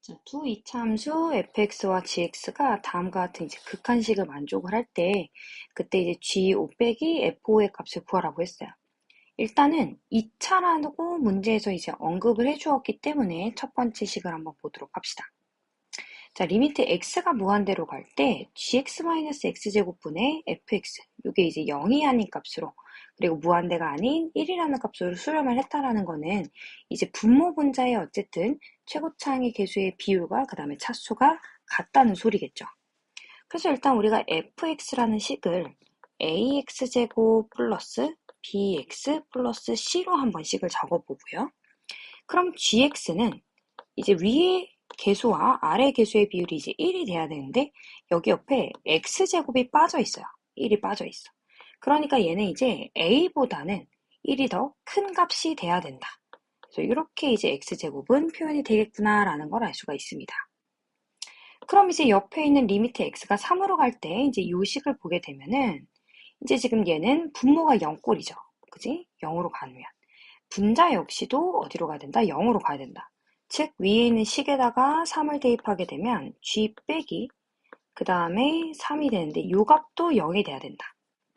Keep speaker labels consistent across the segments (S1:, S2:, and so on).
S1: 자, 두 이차함수 fx와 gx가 다음과 같은 이제 극한식을 만족을 할 때, 그때 이제 g5 빼기 f5의 값을 구하라고 했어요. 일단은 2차라고 문제에서 이제 언급을 해주었기 때문에 첫 번째 식을 한번 보도록 합시다. 자, 리미트 x가 무한대로 갈 때 gx-x제곱분의 fx, 이게 이제 0이 아닌 값으로, 그리고 무한대가 아닌 1이라는 값으로 수렴을 했다라는 거는 이제 분모 분자의 어쨌든 최고차항의 개수의 비율과 그 다음에 차수가 같다는 소리겠죠. 그래서 일단 우리가 fx라는 식을 ax제곱 플러스 bx 플러스 c로 한번 식을 적어보고요. 그럼 gx는 이제 위에 개수와 아래 개수의 비율이 이제 1이 돼야 되는데 여기 옆에 x제곱이 빠져 있어요. 1이 빠져 있어. 그러니까 얘는 이제 a보다는 1이 더 큰 값이 돼야 된다. 그래서 이렇게 이제 x제곱은 표현이 되겠구나라는 걸 알 수가 있습니다. 그럼 이제 옆에 있는 리미트 x가 3으로 갈 때 이제 이 식을 보게 되면은 이제 지금 얘는 분모가 0꼴이죠. 그지? 0으로 가면. 분자 역시도 어디로 가야 된다? 0으로 가야 된다. 즉 위에 있는 식에다가 3을 대입하게 되면 g 빼기 그 다음에 3이 되는데 이 값도 0이 돼야 된다.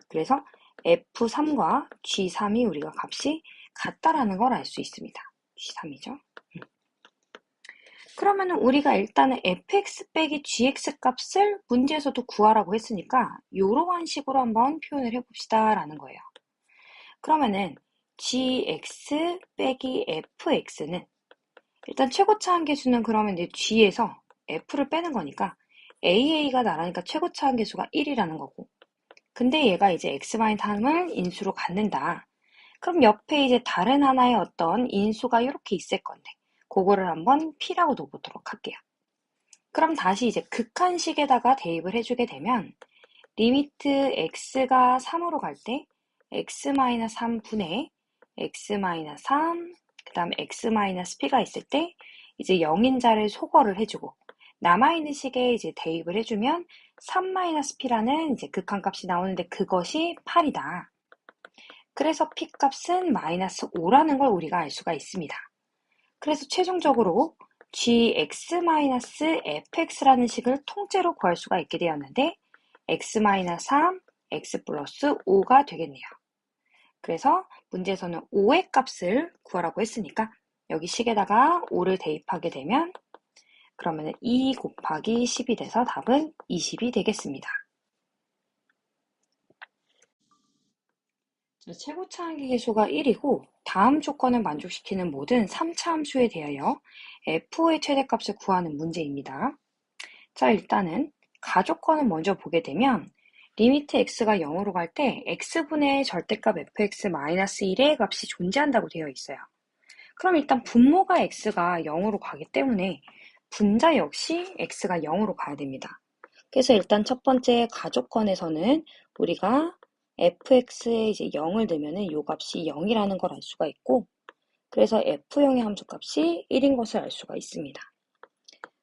S1: 그래서 f3과 g3이 우리가 값이 같다라는 걸 알 수 있습니다. g3이죠. 그러면 우리가 일단은 fx 빼기 gx 값을 문제에서도 구하라고 했으니까 이러한 식으로 한번 표현을 해봅시다 라는 거예요. 그러면은 gx 빼기 fx는 일단 최고차항 계수는 그러면 이제 g에서 f를 빼는 거니까 AA가 나라니까 최고차항 계수가 1이라는 거고. 근데 얘가 이제 x-3을 인수로 갖는다. 그럼 옆에 이제 다른 하나의 어떤 인수가 이렇게 있을 건데 그거를 한번 P라고 놓보도록 할게요. 그럼 다시 이제 극한식에다가 대입을 해주게 되면 리미트 x가 3으로 갈 때 x-3분의 x-3 그 다음 x-p가 있을 때 이제 0인자를 소거를 해주고 남아있는 식에 이제 대입을 해주면 3-p라는 이제 극한값이 나오는데 그것이 8이다. 그래서 p 값은 -5라는 걸 우리가 알 수가 있습니다. 그래서 최종적으로 gx-fx라는 식을 통째로 구할 수가 있게 되었는데 x-3, x 플러스 5가 되겠네요. 그래서 문제에서는 5의 값을 구하라고 했으니까 여기 식에다가 5를 대입하게 되면 그러면 2 곱하기 10이 돼서 답은 20이 되겠습니다. 최고차항의 개수가 1이고 다음 조건을 만족시키는 모든 3차 함수에 대하여 f의 최대값을 구하는 문제입니다. 자, 일단은 가조건을 먼저 보게 되면 리미트 x가 0으로 갈 때 x분의 절대값 fx-1의 값이 존재한다고 되어 있어요. 그럼 일단 분모가 x가 0으로 가기 때문에 분자 역시 x가 0으로 가야 됩니다. 그래서 일단 첫 번째 가조건에서는 우리가 fx에 이제 0을 넣으면은 이 값이 0이라는 걸 알 수가 있고, 그래서 f형의 함수값이 1인 것을 알 수가 있습니다.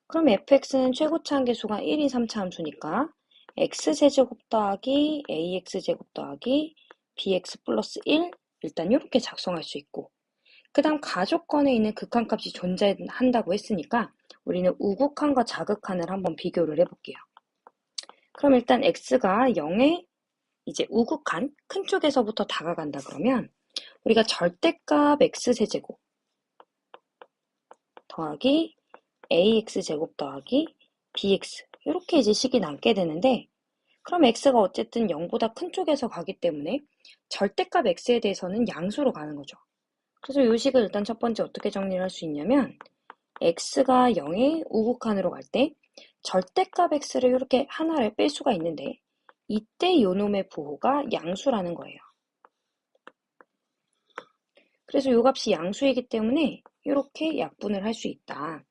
S1: 그럼 fx는 최고차항 계수가 1인 3차 함수니까 x제곱 더하기 ax제곱 더하기 bx 플러스 1 일단 이렇게 작성할 수 있고, 그 다음 가조건에 있는 극한값이 존재한다고 했으니까 우리는 우극한과 자극한을 한번 비교를 해볼게요. 그럼 일단 x가 0에 이제 우극한 큰 쪽에서부터 다가간다 그러면 우리가 절대값 x세제곱 더하기 ax제곱 더하기 bx 이렇게 이제 식이 남게 되는데, 그럼 x가 어쨌든 0보다 큰 쪽에서 가기 때문에 절대값 x에 대해서는 양수로 가는 거죠. 그래서 이 식을 일단 첫 번째 어떻게 정리를 할 수 있냐면 x가 0의 우극한으로 갈 때 절대값 x를 이렇게 하나를 뺄 수가 있는데 이때 요놈의 부호가 양수라는 거예요. 그래서 이 값이 양수이기 때문에 이렇게 약분을 할 수 있다.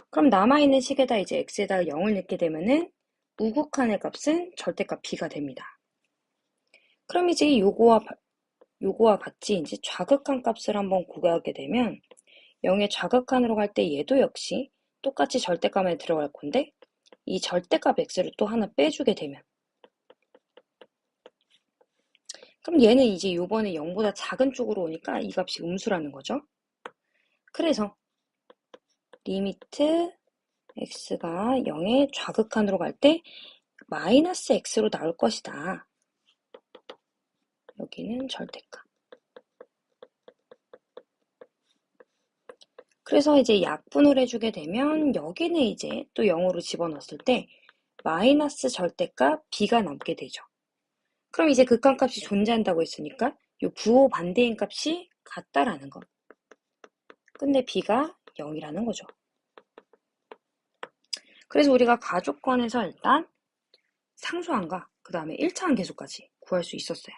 S1: 그럼 남아있는 식에다 이제 x에다가 0을 넣게 되면은 우극한의 값은 절대값 b가 됩니다. 그럼 이제 요거와 같이 이제 좌극한 값을 한번 구하게 되면 0의 좌극한으로 갈 때 얘도 역시 똑같이 절대값에 들어갈 건데 이 절대값 x를 또 하나 빼주게 되면 그럼 얘는 이제 요번에 0보다 작은 쪽으로 오니까 이 값이 음수라는 거죠. 그래서 리미트 x가 0의 좌극한으로 갈 때 마이너스 x로 나올 것이다. 여기는 절대값. 그래서 이제 약분을 해주게 되면 여기는 이제 또 0으로 집어넣었을 때 마이너스 절대값 b가 남게 되죠. 그럼 이제 극한값이 존재한다고 했으니까 이 부호 반대인 값이 같다라는 거. 근데 b가 0이라는 거죠. 그래서 우리가 가족권에서 일단 상수항과 그 다음에 1차항 계수까지 구할 수 있었어요.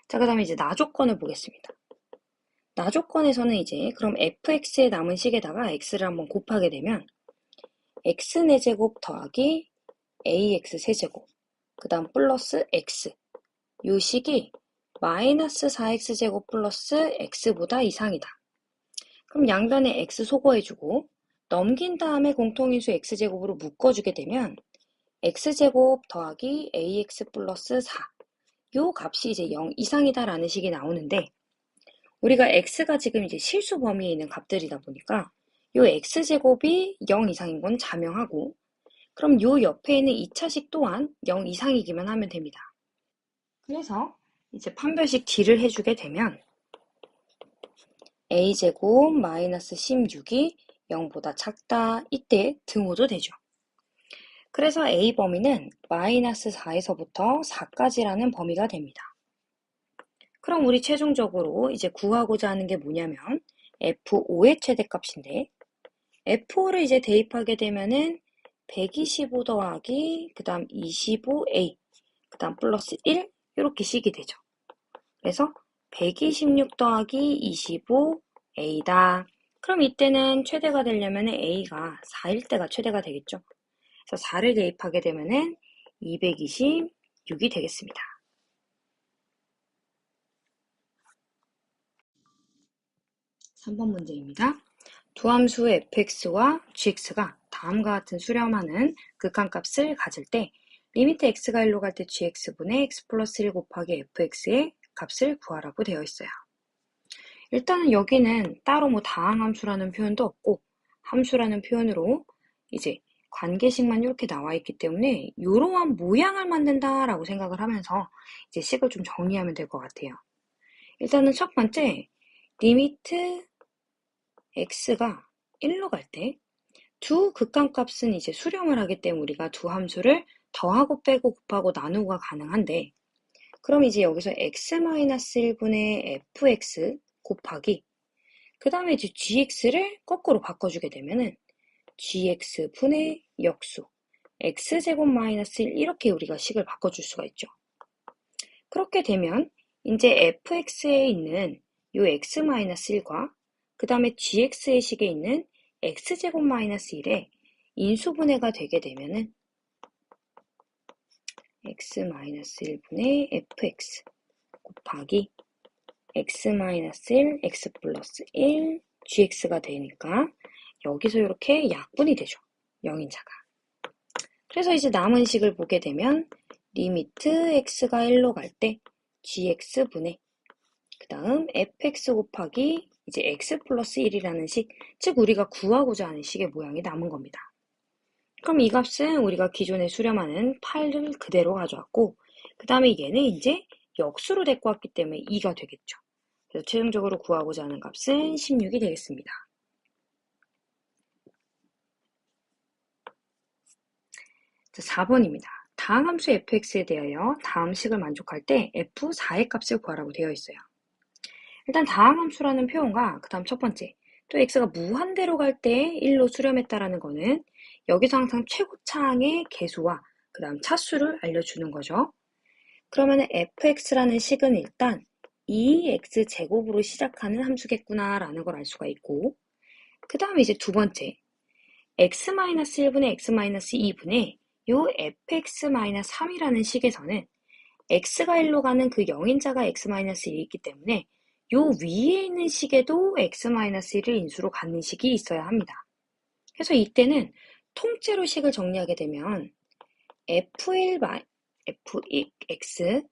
S1: 자, 그 다음에 이제 나조건을 보겠습니다. 나조건에서는 이제 그럼 fx의 남은 식에다가 x를 한번 곱하게 되면 x 4제곱 더하기 ax 세제곱 그 다음 플러스 x 요 식이 마이너스 4x제곱 플러스 x보다 이상이다. 그럼 양변에 x 소거해주고 넘긴 다음에 공통인수 x제곱으로 묶어주게 되면 x제곱 더하기 ax 플러스 4 요 값이 이제 0 이상이다 라는 식이 나오는데 우리가 x가 지금 이제 실수 범위에 있는 값들이다 보니까 요 x제곱이 0 이상인 건 자명하고 그럼 요 옆에 있는 2차식 또한 0 이상이기만 하면 됩니다. 그래서 이제 판별식 D를 해주게 되면 a제곱 마이너스 16이 0보다 작다. 이때 등호도 되죠. 그래서 a 범위는 마이너스 4에서부터 4까지라는 범위가 됩니다. 그럼 우리 최종적으로 이제 구하고자 하는 게 뭐냐면 f5의 최대값인데 f5를 이제 대입하게 되면은 125 더하기 그 다음 25a 그 다음 플러스 1 이렇게 식이 되죠. 그래서 126 더하기 25a다. 그럼 이때는 최대가 되려면 a가 4일 때가 최대가 되겠죠. 그래서 4를 대입하게 되면은 226이 되겠습니다. 3번 문제입니다. 두 함수 fx와 gx가 다음과 같은 수렴하는 극한값을 가질 때 리미트 x가 1로 갈 때 gx분의 x 플러스 1 곱하기 fx의 값을 구하라고 되어 있어요. 일단은 여기는 따로 뭐 다항함수라는 표현도 없고 함수라는 표현으로 이제 관계식만 이렇게 나와 있기 때문에 이러한 모양을 만든다라고 생각을 하면서 이제 식을 좀 정리하면 될 것 같아요. 일단은 첫 번째 리미트 x가 1로 갈 때 두 극한값은 이제 수렴을 하기 때문에 우리가 두 함수를 더하고 빼고 곱하고 나누고가 가능한데 그럼 이제 여기서 x-1분의 fx 곱하기 그 다음에 이제 gx를 거꾸로 바꿔주게 되면은 gx분의 역수 x제곱 마이너스 1 이렇게 우리가 식을 바꿔줄 수가 있죠. 그렇게 되면 이제 fx에 있는 요 x-1과 그 다음에 gx의 식에 있는 x제곱 마이너스 1에 인수분해가 되게 되면은 x-1분의 fx 곱하기 x-1 x 플러스 1 gx가 되니까 여기서 이렇게 약분이 되죠. 0인자가. 그래서 이제 남은 식을 보게 되면 리미트 x가 1로 갈 때 gx분의 그 다음 fx 곱하기 이제 x 플러스 1이라는 식, 즉 우리가 구하고자 하는 식의 모양이 남은 겁니다. 그럼 이 값은 우리가 기존에 수렴하는 8을 그대로 가져왔고 그 다음에 얘는 이제 역수로 데리고 왔기 때문에 2가 되겠죠. 그래서 최종적으로 구하고자 하는 값은 16이 되겠습니다. 자, 4번입니다. 다음 함수 fx에 대하여 다음 식을 만족할 때 f4의 값을 구하라고 되어 있어요. 일단 다음 함수라는 표현과 그 다음 첫 번째 또 x가 무한대로 갈 때 1로 수렴했다라는 거는 여기서 항상 최고차항의 개수와 그 다음 차수를 알려주는 거죠. 그러면 fx라는 식은 일단 2x제곱으로 시작하는 함수겠구나 라는 걸 알 수가 있고 그 다음에 이제 두 번째 x-1분의 x-2분의 요 fx-3이라는 식에서는 x가 1로 가는 그 0인자가 x-1이 있기 때문에 요 위에 있는 식에도 x-1을 인수로 갖는 식이 있어야 합니다. 그래서 이때는 통째로 식을 정리하게 되면 f1 fx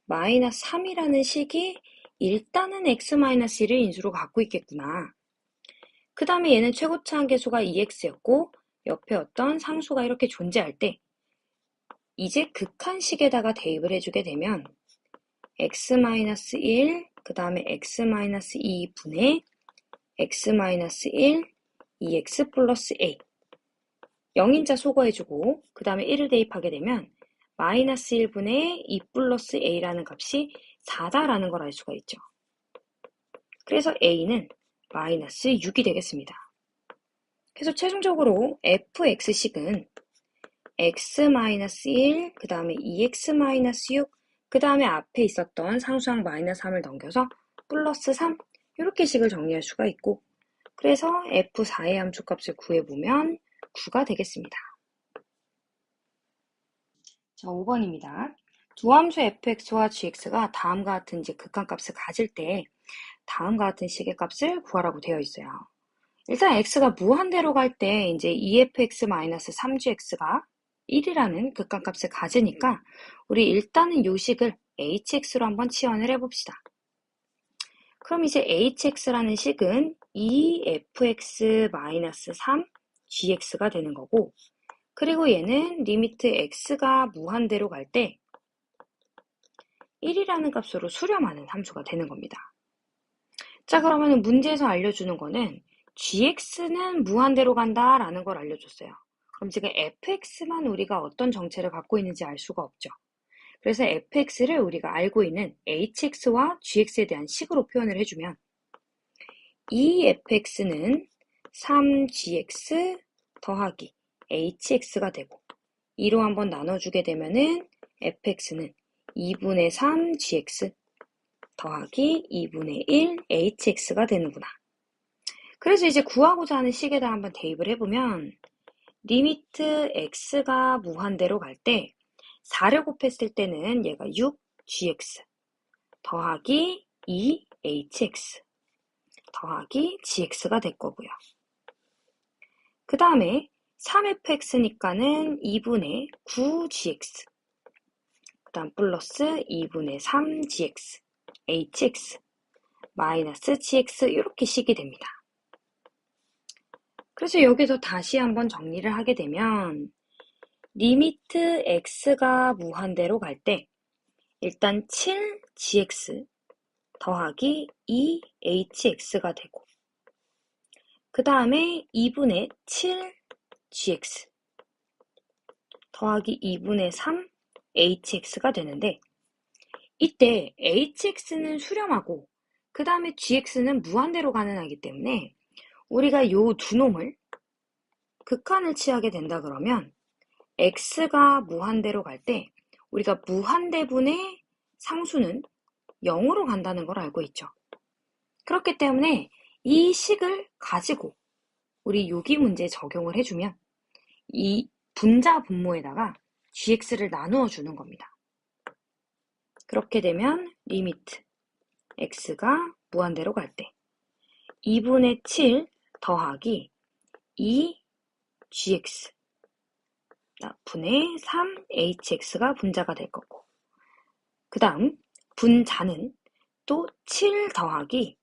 S1: 마이너스 3이라는 식이 일단은 x-1을 인수로 갖고 있겠구나. 그 다음에 얘는 최고차 한계수가 2x였고 옆에 어떤 상수가 이렇게 존재할 때 이제 극한식에다가 대입을 해주게 되면 x-1, 그 다음에 x-2분의 x-1, 2x 플러스 a 0인자 소거해주고 그 다음에 1을 대입하게 되면 마이너스 1분의 2 플러스 a라는 값이 4다라는 걸 알 수가 있죠. 그래서 a는 마이너스 6이 되겠습니다. 그래서 최종적으로 fx식은 x-1, 그 다음에 2x-6, 그 다음에 앞에 있었던 상수항 마이너스 3을 넘겨서 플러스 3 이렇게 식을 정리할 수가 있고 그래서 f4의 함수값을 구해보면 9가 되겠습니다. 자, 5번입니다. 두 함수 fx와 gx가 다음과 같은 이제 극한값을 가질 때 다음과 같은 식의 값을 구하라고 되어 있어요. 일단 x가 무한대로 갈 때 이제 2fx-3gx가 1이라는 극한값을 가지니까 우리 일단은 요 식을 hx로 한번 치환을 해봅시다. 그럼 이제 hx라는 식은 2fx-3gx가 되는 거고 그리고 얘는 리미트 x가 무한대로 갈 때 1이라는 값으로 수렴하는 함수가 되는 겁니다. 자, 그러면 문제에서 알려주는 거는 gx는 무한대로 간다 라는 걸 알려줬어요. 그럼 지금 fx만 우리가 어떤 정체를 갖고 있는지 알 수가 없죠. 그래서 fx를 우리가 알고 있는 hx와 gx에 대한 식으로 표현을 해주면 이 fx는 3gx 더하기 hx가 되고 2로 한번 나눠주게 되면은 fx는 2분의 3gx 더하기 2분의 1 hx가 되는구나. 그래서 이제 구하고자 하는 식에다 한번 대입을 해보면 리미트 x가 무한대로 갈 때 4를 곱했을 때는 얘가 6gx 더하기 2hx 더하기 gx가 될 거고요. 그 다음에 3fx니까는 2분의 9gx 그 다음 플러스 2분의 3gx hx 마이너스 gx 이렇게 식이 됩니다. 그래서 여기서 다시 한번 정리를 하게 되면 리미트 x가 무한대로 갈 때 일단 7gx 더하기 2hx가 되고 그 다음에 2분의 7gx 더하기 2분의 3hx가 되는데 이때 hx는 수렴하고 그 다음에 gx는 무한대로 가능하기 때문에 우리가 요 두 놈을 극한을 취하게 된다 그러면 x가 무한대로 갈 때 우리가 무한대분의 상수는 0으로 간다는 걸 알고 있죠. 그렇기 때문에 이 식을 가지고 우리 요기 문제에 적용을 해주면 이 분자 분모에다가 gx를 나누어 주는 겁니다. 그렇게 되면 리미트 x가 무한대로 갈 때 2분의 7 더하기 2gx 분의 3hx가 분자가 될 거고 그 다음 분자는 또 7 더하기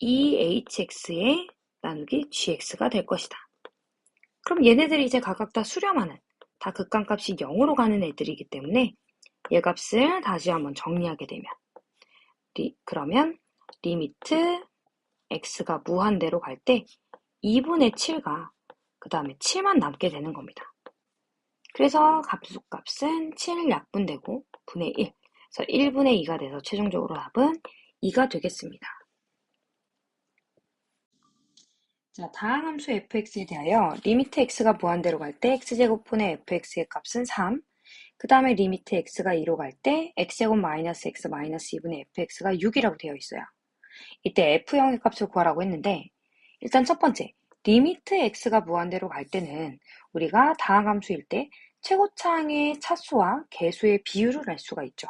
S1: 2hx에 나누기 gx가 될 것이다. 그럼 얘네들이 이제 각각 다 수렴하는 다 극한값이 0으로 가는 애들이기 때문에 얘 값을 다시 한번 정리하게 되면 그러면 리미트 x가 무한대로 갈 때 2분의 7가 그 다음에 7만 남게 되는 겁니다. 그래서 값은 7 약분되고 분의 1 그래서 1분의 2가 돼서 최종적으로 답은 2가 되겠습니다. 자, 다항 함수 fx에 대하여 리미트 x가 무한대로 갈 때 x제곱분의 fx의 값은 3, 그 다음에 리미트 x가 2로 갈 때 x제곱 마이너스 x 마이너스 2분의 fx가 6이라고 되어 있어요. 이때 f0의 값을 구하라고 했는데 일단 첫 번째, 리미트 x가 무한대로 갈 때는 우리가 다항 함수일 때 최고차항의 차수와 개수의 비율을 알 수가 있죠.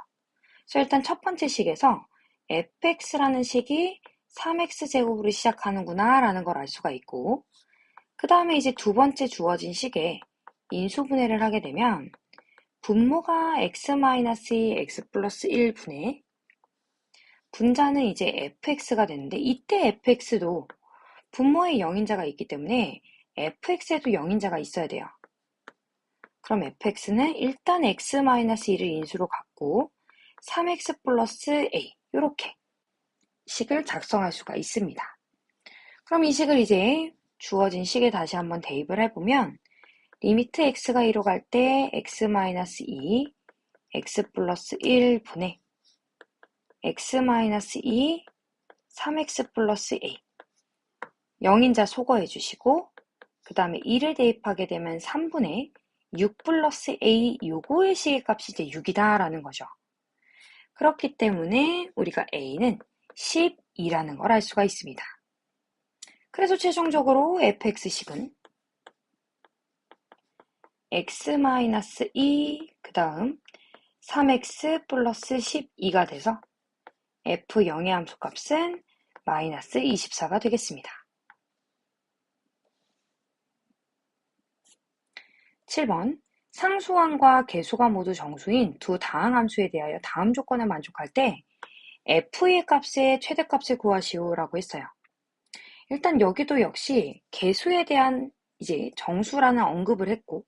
S1: 그래서 일단 첫 번째 식에서 fx라는 식이 3x제곱으로 시작하는구나 라는 걸 알 수가 있고 그 다음에 이제 두 번째 주어진 식에 인수분해를 하게 되면 분모가 x-2 x 플러스 1분의 분자는 이제 fx가 되는데 이때 fx도 분모에 영인자가 있기 때문에 fx에도 영인자가 있어야 돼요. 그럼 fx는 일단 x-1을 인수로 갖고 3x 플러스 a 이렇게 식을 작성할 수가 있습니다. 그럼 이 식을 이제 주어진 식에 다시 한번 대입을 해보면 리미트 x가 2로 갈 때 x-2 x 플러스 1분의 x-2 3x 플러스 a 0인자 소거해 주시고 그 다음에 2를 대입하게 되면 3분의 6 플러스 a 요거의 시계값이 이제 6이다 라는 거죠. 그렇기 때문에 우리가 a는 12라는 걸 알 수가 있습니다. 그래서 최종적으로 fx식은 x-2 그 다음 3x 플러스 12가 돼서 f0의 함수값은 마이너스 24가 되겠습니다. 7번 상수항과 계수가 모두 정수인 두 다항함수에 대하여 다음 조건을 만족할 때 f의 값의 최대값을 구하시오 라고 했어요. 일단 여기도 역시 계수에 대한 이제 정수라는 언급을 했고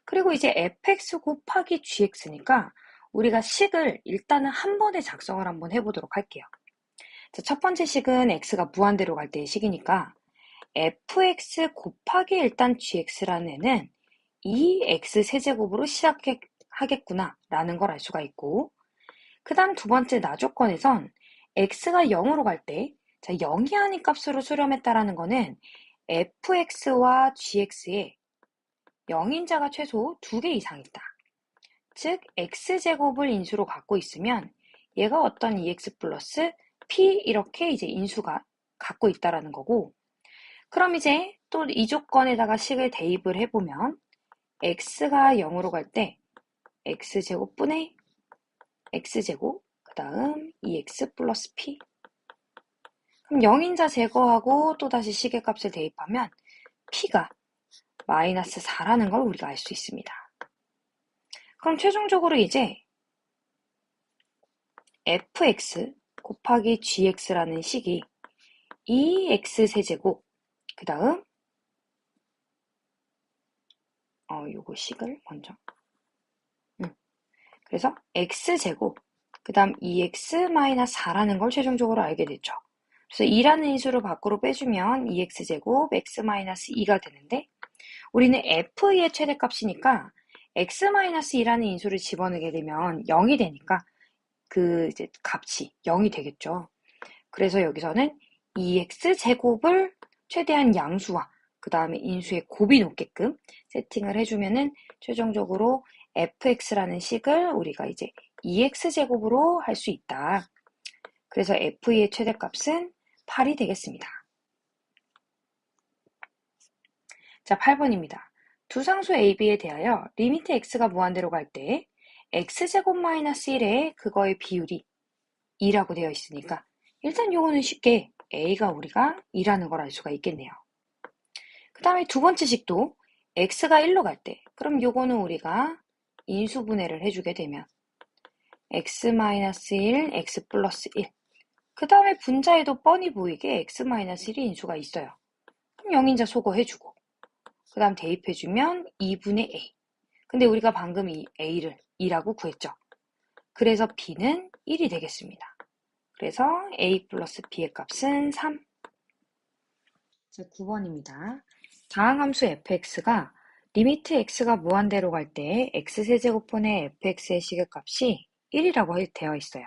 S1: 그리고 이제 fx 곱하기 gx니까 우리가 식을 일단은 한 번에 작성을 한번 해보도록 할게요. 자, 첫 번째 식은 x가 무한대로 갈 때의 식이니까 fx 곱하기 일단 gx라는 애는 2x 세제곱으로 시작하겠구나 라는 걸 알 수가 있고 그 다음 두 번째 나조건에선 x가 0으로 갈 때 0이 아닌 값으로 수렴했다라는 거는 fx와 gx에 0인자가 최소 2개 이상 있다. 즉 x제곱을 인수로 갖고 있으면 얘가 어떤 2x 플러스 p 이렇게 이제 인수가 갖고 있다라는 거고 그럼 이제 또 이 조건에다가 식을 대입을 해보면 x가 0으로 갈 때 x제곱분의 x제곱 그 다음 2x 플러스 p 그럼 0인자 제거하고 또다시 식의 값을 대입하면 p가 마이너스 4라는 걸 우리가 알 수 있습니다. 그럼 최종적으로 이제 fx 곱하기 gx라는 식이 2x 세제곱 그 다음 요거 식을 먼저 그래서 x제곱 그 다음 2x-4라는 걸 최종적으로 알게 됐죠. 그래서 2라는 인수를 밖으로 빼주면 2x제곱 x-2가 되는데 우리는 f의 최대값이니까 x-2라는 인수를 집어넣게 되면 0이 되니까 그 이제 값이 0이 되겠죠. 그래서 여기서는 2x제곱을 최대한 양수와 그 다음에 인수의 곱이 높게끔 세팅을 해주면은 최종적으로 fx라는 식을 우리가 이제 2x제곱으로 할 수 있다. 그래서 f의 최대값은 8이 되겠습니다. 자, 8번입니다. 두 상수 a, b에 대하여 리미트 x가 무한대로 갈 때 x제곱 마이너스 1에 그거의 비율이 2라고 되어 있으니까 일단 요거는 쉽게 a가 우리가 2라는 걸 알 수가 있겠네요. 그 다음에 두 번째 식도 x가 1로 갈 때 그럼 요거는 우리가 인수분해를 해주게 되면 x-1, x 플러스 1. 그 다음에 분자에도 뻔히 보이게 x-1이 인수가 있어요. 그럼 0인자 소거해주고 그 다음 대입해주면 2분의 a. 근데 우리가 방금 이 a를 2라고 구했죠. 그래서 b는 1이 되겠습니다. 그래서 a 플러스 b의 값은 3. 자, 9번입니다. 다항함수 fx가 리미트 x가 무한대로 갈 때 x세제곱분의 fx의 시계값이 1이라고 되어 있어요.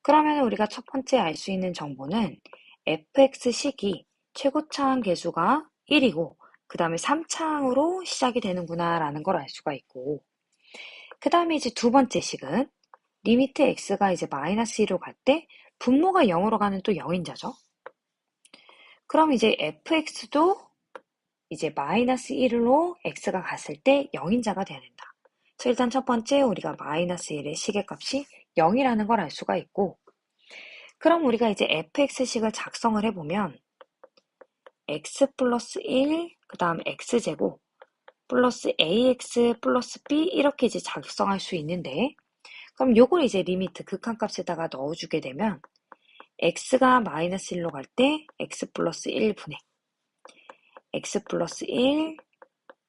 S1: 그러면 우리가 첫 번째 알 수 있는 정보는 fx식이 최고차항 계수가 1이고 그 다음에 3차항으로 시작이 되는구나 라는 걸 알 수가 있고 그 다음에 이제 두 번째 식은 리미트 x가 이제 마이너스 1로 갈 때 분모가 0으로 가는 또 0인자죠. 그럼 이제 fx도 이제 마이너스 1로 x가 갔을 때 0인자가 돼야 된다. 그래서 일단 첫 번째 우리가 마이너스 1의 시계값이 0이라는 걸 알 수가 있고 그럼 우리가 이제 fx식을 작성을 해보면 x 플러스 1, 그 다음 x제곱 플러스 ax 플러스 b 이렇게 이제 작성할 수 있는데 그럼 요걸 이제 리미트 극한값에다가 넣어주게 되면 x가 마이너스 1로 갈 때 x 플러스 1분의 x 플러스 1,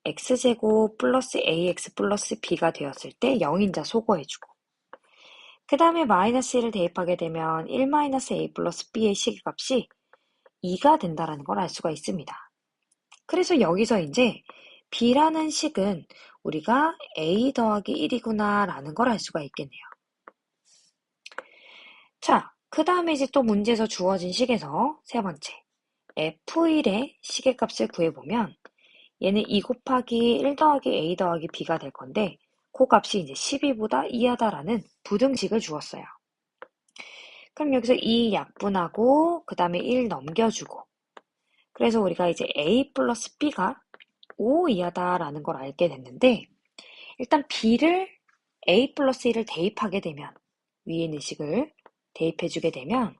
S1: x제곱 플러스 ax 플러스 b가 되었을 때 0인자 소거해주고, 그 다음에 마이너스 1을 대입하게 되면 1 마이너스 a 플러스 b의 시계값이 2가 된다는 걸 알 수가 있습니다. 그래서 여기서 이제 b라는 식은 우리가 a 더하기 1이구나 라는 걸 알 수가 있겠네요. 자, 그 다음에 이제 또 문제에서 주어진 식에서 세 번째, f1의 시계값을 구해보면 얘는 2 곱하기 1 더하기 a 더하기 b가 될 건데, 그 값이 이제 12보다 이하다라는 부등식을 주었어요. 그럼 여기서 2 약분하고 그 다음에 1 넘겨주고, 그래서 우리가 이제 a 플러스 b가 5 이하다라는 걸 알게 됐는데, 일단 b를 a 플러스 1을 대입하게 되면, 위에 있는 식을 대입해주게 되면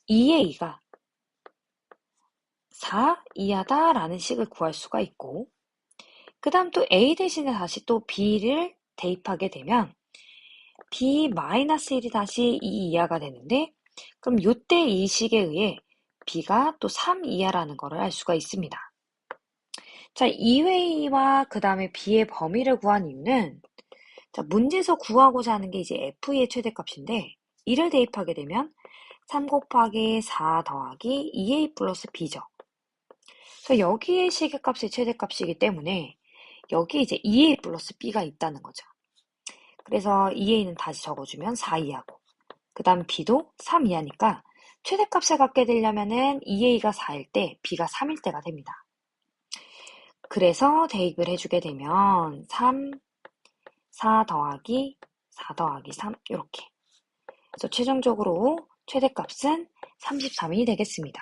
S1: 2의 2가 4 이하다라는 식을 구할 수가 있고, 그 다음 또 a 대신에 다시 또 b를 대입하게 되면 b 마이너스 1이 다시 2 이하가 되는데, 그럼 요때 이 식에 의해 b가 또 3 이하라는 거를 알 수가 있습니다. 자, 2의 2와 그 다음에 b의 범위를 구한 이유는, 자, 문제에서 구하고자 하는 게 이제 f의 최대값인데, 이를 대입하게 되면 3 곱하기 4 더하기 2a 플러스 b죠. 그래서 여기에 시계값의 최대값이기 때문에 여기에 이제 2a 플러스 b가 있다는 거죠. 그래서 2a는 다시 적어주면 4 이하고, 그 다음 b도 3 이하니까 최대값을 갖게 되려면은 2a가 4일 때 b가 3일 때가 됩니다. 그래서 대입을 해주게 되면 3, 4 더하기 4 더하기 3 이렇게. 그래서 최종적으로 최대값은 33이 되겠습니다.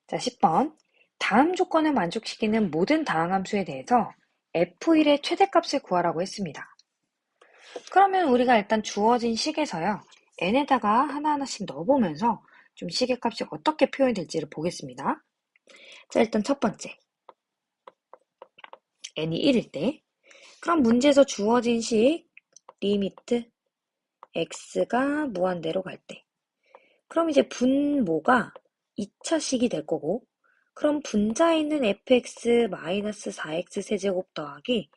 S1: 자, 10번. 다음 조건을 만족시키는 모든 다항함수에 대해서 f1의 최대값을 구하라고 했습니다. 그러면 우리가 일단 주어진 식에서요, n에다가 하나하나씩 넣어보면서 좀 시계값이 어떻게 표현될지를 보겠습니다. 자, 일단 첫 번째, n이 1일 때, 그럼 문제에서 주어진 식 리미트 x가 무한대로 갈 때, 그럼 이제 분모가 2차식이 될 거고, 그럼 분자에 있는 fx-4x 세제곱 더하기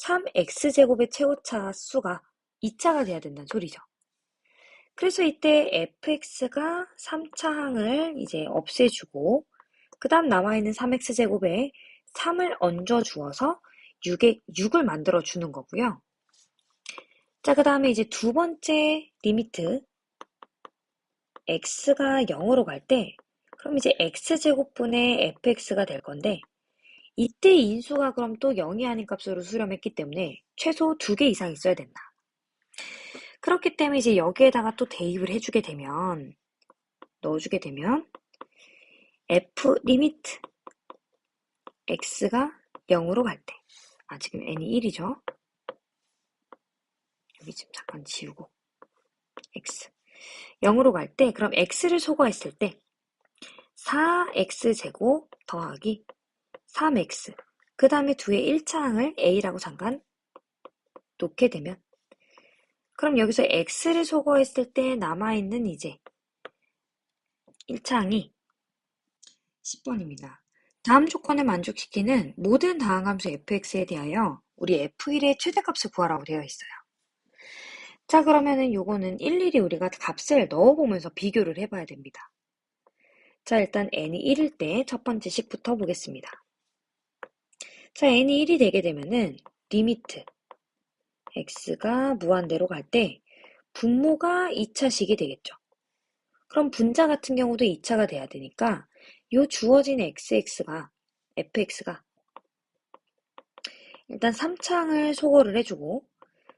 S1: 3x제곱의 최고차 수가 2차가 돼야 된다는 소리죠. 그래서 이때 fx가 3차항을 이제 없애주고, 그 다음 남아있는 3x제곱에 3을 얹어주어서 6을 만들어주는 거고요. 자, 그 다음에 이제 두 번째 리미트 x가 0으로 갈 때, 그럼 이제 x제곱분의 fx가 될 건데, 이때 인수가 그럼 또 0이 아닌 값으로 수렴했기 때문에 최소 2개 이상 있어야 된다. 그렇기 때문에 이제 여기에다가 또 대입을 해주게 되면, 넣어주게 되면 f 리미트 x가 0으로 갈 때, 지금 n이 1이죠. 여기 좀 잠깐 지우고 x 0으로 갈 때, 그럼 x를 소거했을 때 4x제곱 더하기 3x, 그 다음에 2의 1차항을 a라고 잠깐 놓게 되면, 그럼 여기서 x를 소거했을 때 남아있는 이제 1차항이 10번입니다. 다음 조건을 만족시키는 모든 다항함수 fx에 대하여 우리 f1의 최대값을 구하라고 되어 있어요. 자, 그러면은 요거는 일일이 우리가 값을 넣어보면서 비교를 해봐야 됩니다. 자, 일단 n이 1일 때 첫 번째 식부터 보겠습니다. 자, n이 1이 되게 되면은 리미트 x가 무한대로 갈 때 분모가 2차식이 되겠죠. 그럼 분자 같은 경우도 2차가 돼야 되니까 요 주어진 fx가 일단 3차항을 소거를 해주고,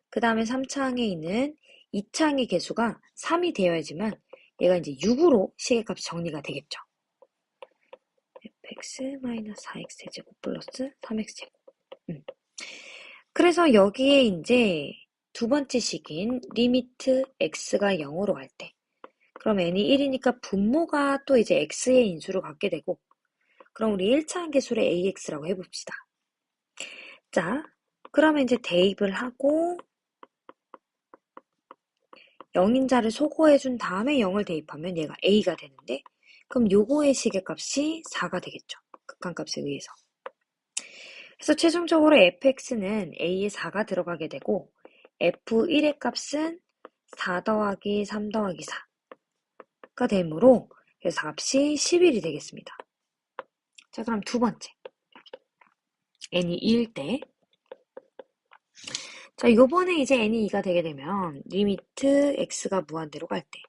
S1: 그 다음에 3차항에 있는 2차항의 개수가 3이 되어야지만 얘가 이제 6으로 시계값이 정리가 되겠죠. fx-4x 제곱 플러스 3x 제곱. 그래서 여기에 이제 두 번째 식인 리미트 x가 0으로 갈 때, 그럼 n이 1이니까 분모가 또 이제 x의 인수를 갖게 되고, 그럼 우리 1차항 개수를 ax라고 해봅시다. 자, 그러면 이제 대입을 하고 영인자를 소거해준 다음에 0을 대입하면 얘가 a가 되는데 그럼 요거의 시계값이 4가 되겠죠. 극한값에 의해서. 그래서 최종적으로 fx는 a에 4가 들어가게 되고 f1의 값은 4 더하기 3 더하기 4가 되므로 그래서 값이 11이 되겠습니다. 자, 그럼 두 번째. n이 2일 때. 자, 요번에 이제 n이 2가 되게 되면 리미트 x가 무한대로 갈 때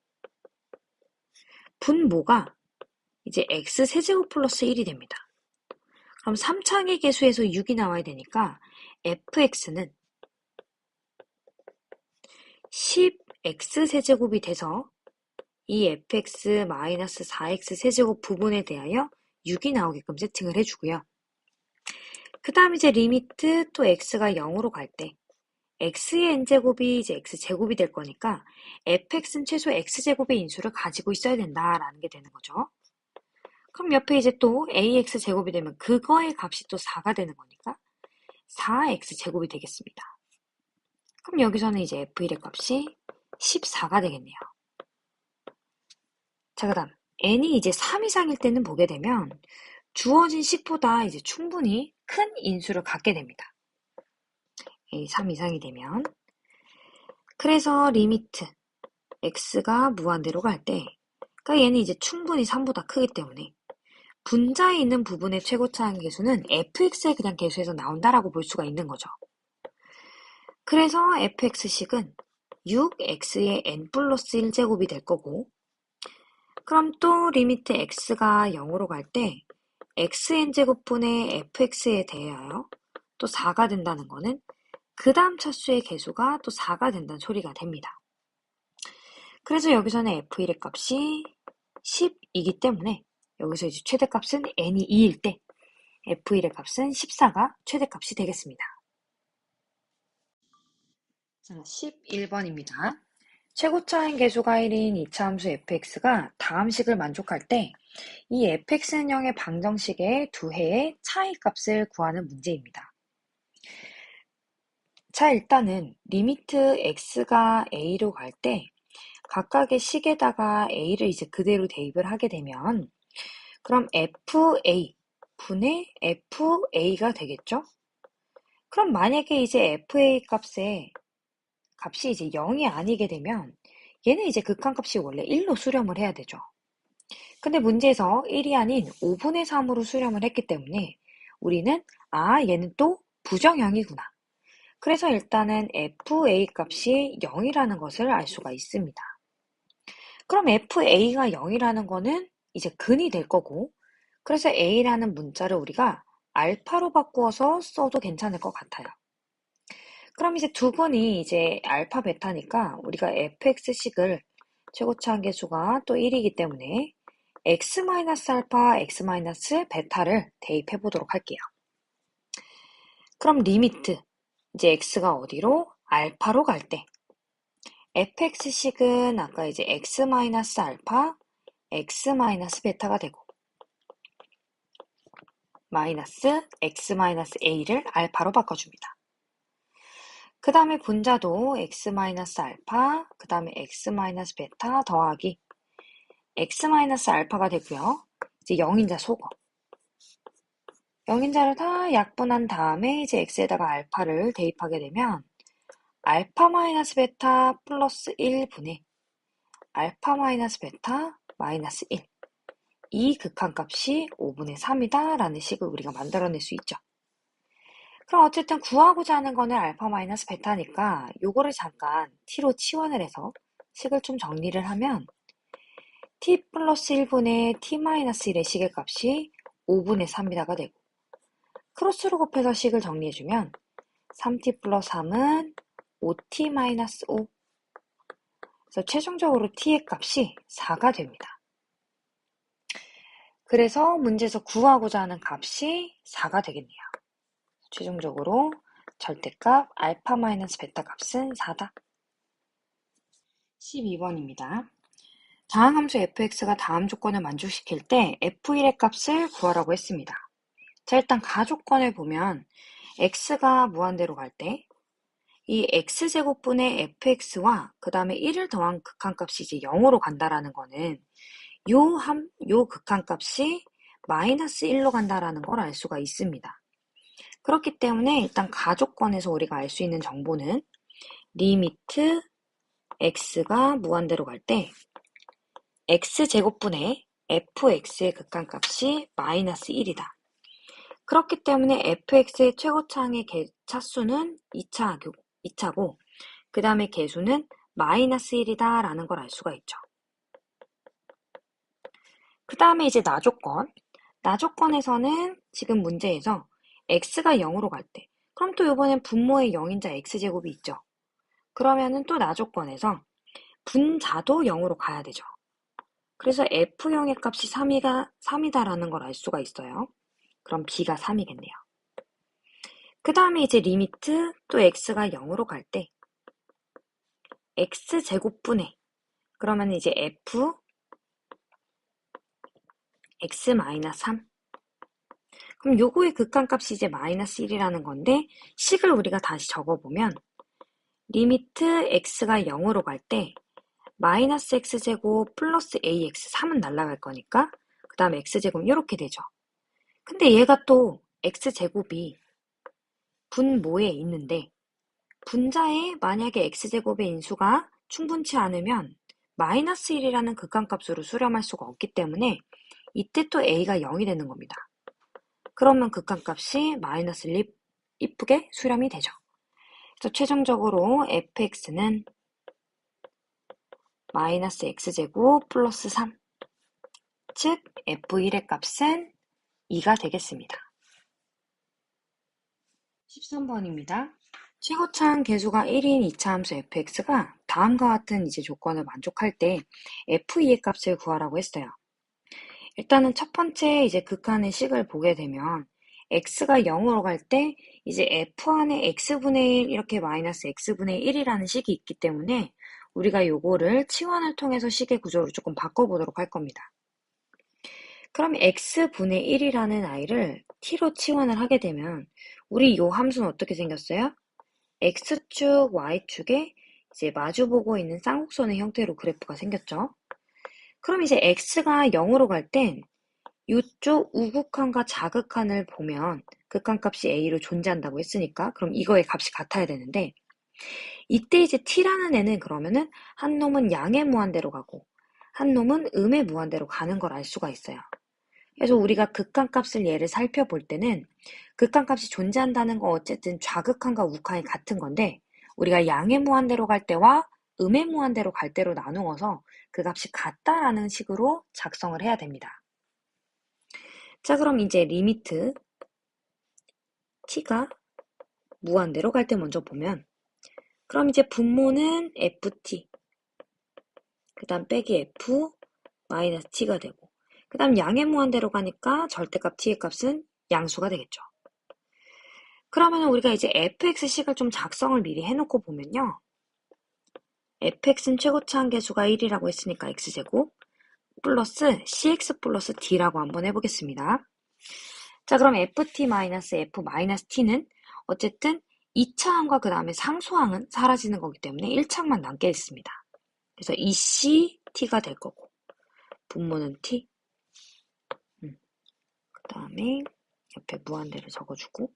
S1: 분모가 이제 x 세제곱 플러스 1이 됩니다. 그럼 3창의 계수에서 6이 나와야 되니까 fx는 10x 세제곱이 돼서 이 fx 마이너스 4x 세제곱 부분에 대하여 6이 나오게끔 세팅을 해주고요. 그 다음 이제 리미트 또 x가 0으로 갈 때 x의 n제곱이 이제 x제곱이 될 거니까 fx는 최소 x제곱의 인수를 가지고 있어야 된다라는 게 되는 거죠. 그럼 옆에 이제 또 ax제곱이 되면 그거의 값이 또 4가 되는 거니까 4x제곱이 되겠습니다. 그럼 여기서는 이제 f1의 값이 14가 되겠네요. 자, 그 다음 n이 이제 3 이상일 때는 보게 되면 주어진 식보다 이제 충분히 큰 인수를 갖게 됩니다. 3 이상이 되면. 그래서 리미트 x가 무한대로 갈 때, 그러니까 얘는 이제 충분히 3보다 크기 때문에 분자에 있는 부분의 최고차항 계수는 fx의 그냥 계수에서 나온다라고 볼 수가 있는 거죠. 그래서 fx식은 6x의 n 플러스 1제곱이 될 거고, 그럼 또 리미트 x가 0으로 갈 때 xn제곱분의 fx에 대하여 또 4가 된다는 거는 그 다음 차수의 계수가 또 4가 된다는 소리가 됩니다. 그래서 여기서는 f1의 값이 10이기 때문에 여기서 이제 최대값은 n이 2일 때 f1의 값은 14가 최대값이 되겠습니다. 자, 11번입니다. 최고차항 계수가 1인 이차함수 fx가 다음 식을 만족할 때 이 fx는 0의 방정식의 두 해의 차이값을 구하는 문제입니다. 자, 일단은 리미트 x가 a로 갈 때 각각의 식에다가 a를 이제 그대로 대입을 하게 되면 그럼 fa 분의 fa가 되겠죠? 그럼 만약에 이제 fa 값이 이제 0이 아니게 되면 얘는 이제 극한값이 원래 1로 수렴을 해야 되죠. 근데 문제에서 1이 아닌 5분의 3으로 수렴을 했기 때문에 우리는 얘는 또 부정형이구나. 그래서 일단은 fa 값이 0이라는 것을 알 수가 있습니다. 그럼 fa가 0이라는 거는 이제 근이 될 거고, 그래서 a라는 문자를 우리가 알파로 바꾸어서 써도 괜찮을 것 같아요. 그럼 이제 두 분이 이제 알파 베타니까 우리가 fx식을 최고차항 계수가 또 1이기 때문에 x-알파, x-베타를 대입해 보도록 할게요. 그럼 리미트 이제 x가 어디로? 알파로 갈 때 fx식은 아까 이제 x-알파, x-베타가 되고 마이너스 x-a를 알파로 바꿔줍니다. 그 다음에 분자도 x-알파, 그 다음에 x-베타 더하기 x-알파가 되고요. 이제 영인자 소거. 영인자를 다 약분한 다음에 이제 x에다가 알파를 대입하게 되면 알파 마이너스 베타 플러스 1분의 알파 마이너스 베타 마이너스 1. 이 극한값이 5분의 3이다 라는 식을 우리가 만들어낼 수 있죠. 그럼 어쨌든 구하고자 하는 거는 알파 마이너스 베타니까 요거를 잠깐 t로 치환을 해서 식을 좀 정리를 하면 t 플러스 1분의 t 마이너스 1의 식의 값이 5분의 3이다가 되고 크로스로 곱해서 식을 정리해주면 3t 플러스 3은 5t 마이너스 5. 그래서 최종적으로 t의 값이 4가 됩니다. 그래서 문제에서 구하고자 하는 값이 4가 되겠네요. 최종적으로 절대값 알파 마이너스 베타 값은 4다. 12번입니다. 다음 함수 fx가 다음 조건을 만족시킬 때 f1의 값을 구하라고 했습니다. 자, 일단 가조건을 보면 x가 무한대로 갈 때 이 x제곱분의 fx와 그 다음에 1을 더한 극한값이 이제 0으로 간다라는 거는 요 극한값이 마이너스 1로 간다라는 걸 알 수가 있습니다. 그렇기 때문에 일단 가족권에서 우리가 알 수 있는 정보는 리미트 x가 무한대로 갈 때 x제곱분의 fx의 극한값이 마이너스 1이다. 그렇기 때문에 fx의 최고차항의 차수는 2차고 그 다음에 개수는 마이너스 1이다 라는 걸 알 수가 있죠. 그 다음에 이제 나조건. 나조건에서는 지금 문제에서 x가 0으로 갈 때, 그럼 또 이번엔 분모의 0인자 x제곱이 있죠. 그러면은 또 나조건에서 분자도 0으로 가야 되죠. 그래서 F형의 값이 3이다라는 걸 알 수가 있어요. 그럼 B가 3이겠네요. 그 다음에 이제 리미트 또 X가 0으로 갈 때 X제곱분의 그러면 이제 F X-3 그럼 요거의 극한값이 이제 마이너스 1이라는 건데 식을 우리가 다시 적어보면 리미트 X가 0으로 갈 때 마이너스 X제곱 플러스 AX 3은 날아갈 거니까 그 다음에 X제곱 이렇게 되죠. 근데 얘가 또 X제곱이 분모에 있는데 분자에 만약에 X제곱의 인수가 충분치 않으면 마이너스 1이라는 극한값으로 수렴할 수가 없기 때문에 이때 또 A가 0이 되는 겁니다. 그러면 극한값이 마이너스 1이 이쁘게 수렴이 되죠. 그래서 최종적으로 fx는 마이너스 x제곱 플러스 3, 즉 f1의 값은 2가 되겠습니다. 13번입니다. 최고차항 계수가 1인 2차 함수 fx가 다음과 같은 이제 조건을 만족할 때 f2의 값을 구하라고 했어요. 일단은 첫 번째 이제 극한의 식을 보게 되면 x가 0으로 갈 때 이제 f 안에 x분의 1 이렇게 마이너스 x분의 1이라는 식이 있기 때문에 우리가 요거를 치환을 통해서 식의 구조를 조금 바꿔보도록 할 겁니다. 그럼 x분의 1이라는 아이를 t로 치환을 하게 되면 우리 요 함수는 어떻게 생겼어요? x축, y축에 이제 마주보고 있는 쌍곡선의 형태로 그래프가 생겼죠. 그럼 이제 x가 0으로 갈 땐 이쪽 우극한과 자극한을 보면 극한값이 a로 존재한다고 했으니까 그럼 이거의 값이 같아야 되는데 이때 이제 t라는 애는 그러면은 한 놈은 양의 무한대로 가고 한 놈은 음의 무한대로 가는 걸 알 수가 있어요. 그래서 우리가 극한값을 얘를 살펴볼 때는 극한값이 존재한다는 건 어쨌든 좌극한과 우극한이 같은 건데 우리가 양의 무한대로 갈 때와 음의 무한대로 갈 때로 나누어서 그 값이 같다라는 식으로 작성을 해야 됩니다. 자, 그럼 이제 리미트 t가 무한대로 갈 때 먼저 보면 그럼 이제 분모는 ft 그 다음 빼기 f 마이너스 t가 되고 그 다음 양의 무한대로 가니까 절대값 t의 값은 양수가 되겠죠. 그러면 우리가 이제 fx식을 좀 작성을 미리 해놓고 보면요. fx는 최고차항 계수가 1이라고 했으니까 x제곱 플러스 cx 플러스 d라고 한번 해보겠습니다. 자, 그럼 ft 마이너스 f 마이너스 t는 어쨌든 2차항과 그 다음에 상수항은 사라지는 거기 때문에 1차항만 남게 있습니다. 그래서 2c t가 될 거고 분모는 t 그 다음에 옆에 무한대를 적어주고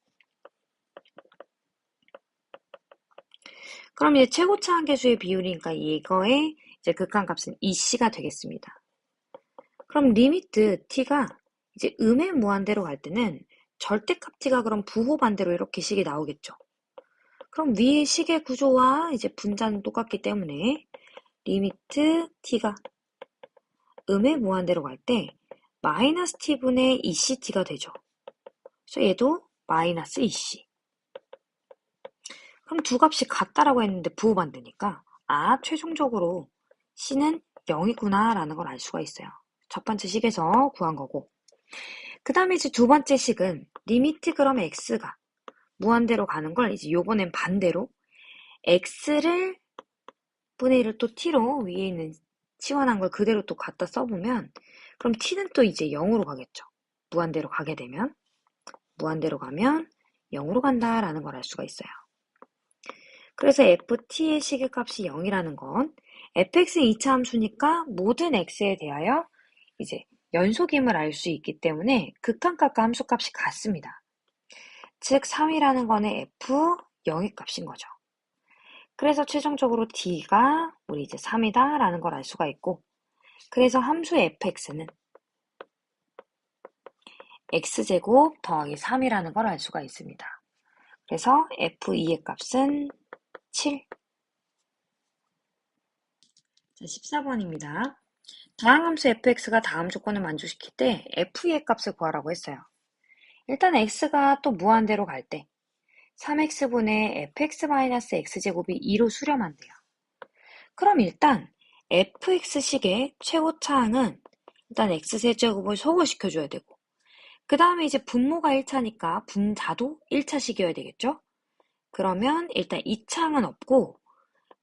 S1: 그럼 이제 최고차항 계수의 비율이니까 이거의 이제 극한값은 2c가 되겠습니다. 그럼 리미트 t가 이제 음의 무한대로 갈 때는 절대값 t가 그럼 부호 반대로 이렇게 식이 나오겠죠. 그럼 위의 식의 구조와 이제 분자는 똑같기 때문에 리미트 t가 음의 무한대로 갈 때 마이너스 t분의 2ct가 되죠. 그래서 얘도 마이너스 2c. 그럼 두 값이 같다라고 했는데 부호 반대니까 최종적으로 c는 0이구나 라는 걸 알 수가 있어요. 첫 번째 식에서 구한 거고 그 다음에 이제 두 번째 식은 리미트 그럼 x가 무한대로 가는 걸 이제 요번엔 반대로 x를 분의 1을 또 t로 위에 있는 치환한 걸 그대로 또 갖다 써보면 그럼 t는 또 이제 0으로 가겠죠. 무한대로 가게 되면 무한대로 가면 0으로 간다라는 걸 알 수가 있어요. 그래서 ft의 시계값이 0이라는 건 fx는 2차 함수니까 모든 x에 대하여 이제 연속임을 알 수 있기 때문에 극한값과 함수값이 같습니다. 즉 3이라는 거는 f 0의 값인 거죠. 그래서 최종적으로 d가 우리 이제 3이다 라는 걸 알 수가 있고, 그래서 함수 fx는 x제곱 더하기 3이라는 걸 알 수가 있습니다. 그래서 f2의 값은 7. 자, 14번입니다. 다항함수 fx가 다음 조건을 만족시킬 때 f의 값을 구하라고 했어요. 일단 x가 또 무한대로 갈 때 3x분의 fx-x제곱이 2로 수렴한대요. 그럼 일단 fx식의 최고차항은 일단 x세제곱을 소거시켜줘야 되고, 그 다음에 이제 분모가 1차니까 분자도 1차식이어야 되겠죠? 그러면 일단 2차항은 없고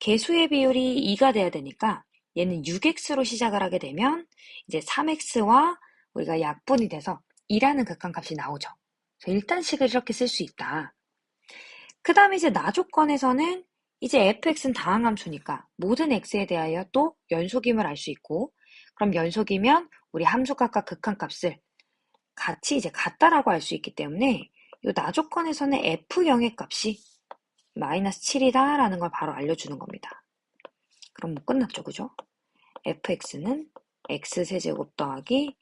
S1: 개수의 비율이 2가 돼야 되니까 얘는 6x로 시작을 하게 되면 이제 3x와 우리가 약분이 돼서 2라는 극한값이 나오죠. 그래서 일단 식을 이렇게 쓸 수 있다. 그 다음에 이제 나조건에서는 이제 fx는 다항함수니까 모든 x에 대하여 또 연속임을 알 수 있고, 그럼 연속이면 우리 함수값과 극한값을 같이 이제 같다라고 알 수 있기 때문에 이 나조건에서는 f0의 값이 마이너스 7이다 라는 걸 바로 알려주는 겁니다. 그럼 뭐 끝났죠, 그죠? fx는 x세제곱 더하기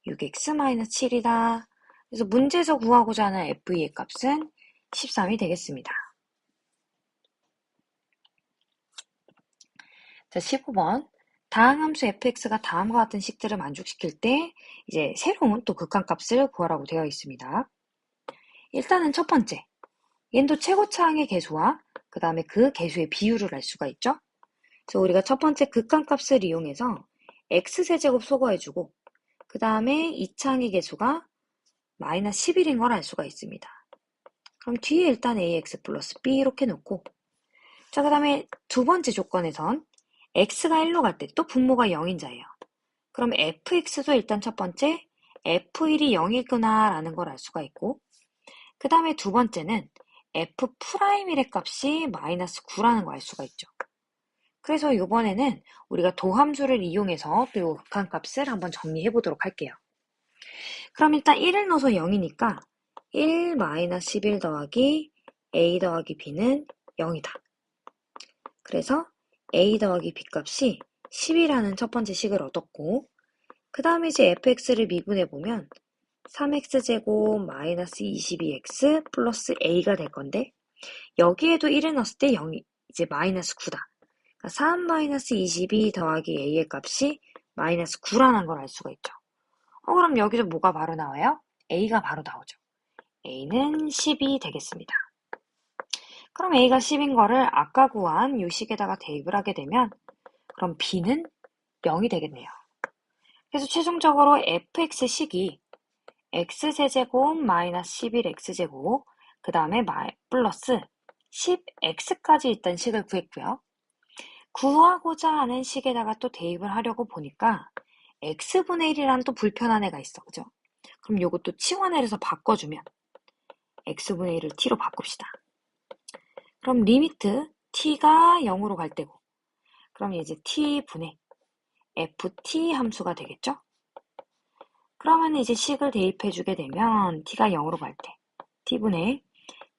S1: 6x-7이다. 그래서 문제에서 구하고자 하는 f의 값은 13이 되겠습니다. 자, 15번. 다항함수 fx가 다음과 같은 식들을 만족시킬 때 이제 새로운 또 극한값을 구하라고 되어 있습니다. 일단은 첫 번째, 얘는 또 최고차항의 개수와 그 다음에 그 개수의 비율을 알 수가 있죠. 그래서 우리가 첫 번째 극한값을 이용해서 x세제곱 소거해주고, 그 다음에 2차항의 개수가 마이너스 11인 걸 알 수가 있습니다. 그럼 뒤에 일단 ax 플러스 b 이렇게 놓고, 자, 그 다음에 두 번째 조건에선 x가 1로 갈 때 또 분모가 0인자예요. 그럼 fx도 일단 첫 번째 f1이 0이구나 라는 걸 알 수가 있고, 그 다음에 두 번째는 f'1의 값이 마이너스 9라는 걸 알 수가 있죠. 그래서 이번에는 우리가 도함수를 이용해서 또 극한값을 한번 정리해 보도록 할게요. 그럼 일단 1을 넣어서 0이니까 1 마이너스 11 더하기 a 더하기 b는 0이다. 그래서 a 더하기 b 값이 10이라는 첫 번째 식을 얻었고, 그 다음에 이제 fx를 미분해보면 3x제곱 마이너스 22x 플러스 a가 될 건데, 여기에도 1을 넣었을 때 0이 이제 마이너스 9다. 그러니까 3 마이너스 22 더하기 a의 값이 마이너스 9라는 걸 알 수가 있죠. 그럼 여기서 뭐가 바로 나와요? a가 바로 나오죠. a는 10이 되겠습니다. 그럼 a가 10인 거를 아까 구한 이 식에다가 대입을 하게 되면 그럼 b는 0이 되겠네요. 그래서 최종적으로 fx식이 x세제곱 마이너스 11x제곱 그 다음에 플러스 10x까지 있던 식을 구했고요. 구하고자 하는 식에다가 또 대입을 하려고 보니까 x분의 1이라는 또 불편한 애가 있어, 그죠? 그럼 요것도 치환해서 바꿔주면 x분의 1을 t로 바꿉시다. 그럼 리미트 t가 0으로 갈 때고, 그럼 이제 t분의 ft 함수가 되겠죠? 그러면 이제 식을 대입해주게 되면 t가 0으로 갈 때 t분의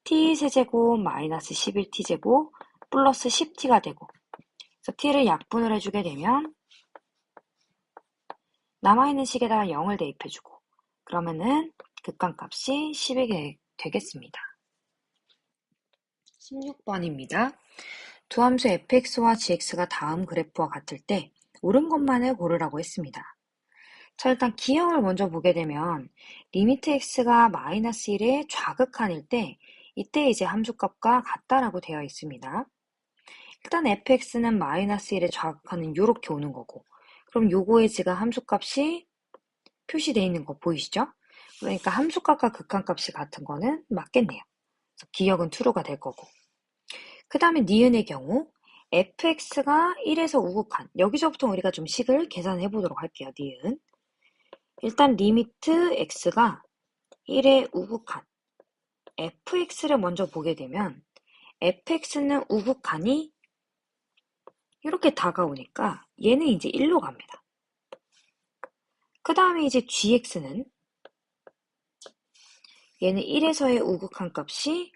S1: t세제곱 마이너스 11t제곱 플러스 10t가 되고, 그래서 t를 약분을 해주게 되면 남아있는 식에다가 0을 대입해주고, 그러면은 극한값이 10이 되겠습니다. 16번입니다. 두 함수 fx와 gx가 다음 그래프와 같을 때 옳은 것만을 고르라고 했습니다. 자, 일단 기형을 먼저 보게 되면 리미트 x가 마이너스 1의 좌극한일 때 이때 이제 함수값과 같다라고 되어 있습니다. 일단 fx는 마이너스 1의 좌극한은 이렇게 오는 거고, 그럼 요거에 지금 함수값이 표시되어 있는 거 보이시죠? 그러니까 함수값과 극한값이 같은 거는 맞겠네요. 그래서 기역은 true가 될 거고. 그 다음에 니은의 경우 fx가 1에서 우극한, 여기서부터 우리가 좀 식을 계산해 보도록 할게요. 니은. 일단 리미트 x가 1의 우극한 fx를 먼저 보게 되면 fx는 우극하니 이렇게 다가오니까 얘는 이제 1로 갑니다. 그 다음에 이제 gx는 얘는 1에서의 우극한 값이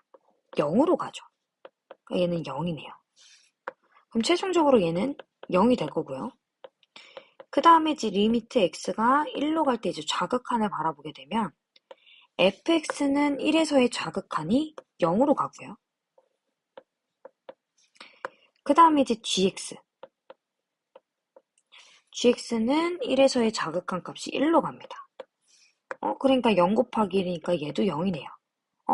S1: 0으로 가죠. 그러니까 얘는 0이네요. 그럼 최종적으로 얘는 0이 될 거고요. 그 다음에 이제 리미트 x가 1로 갈 때 이제 좌극한을 바라보게 되면 fx는 1에서의 좌극한이 0으로 가고요. 그 다음에 이제 gx는 1에서의 좌극한 값이 1로 갑니다. 그러니까 0 곱하기 1이니까 얘도 0이네요.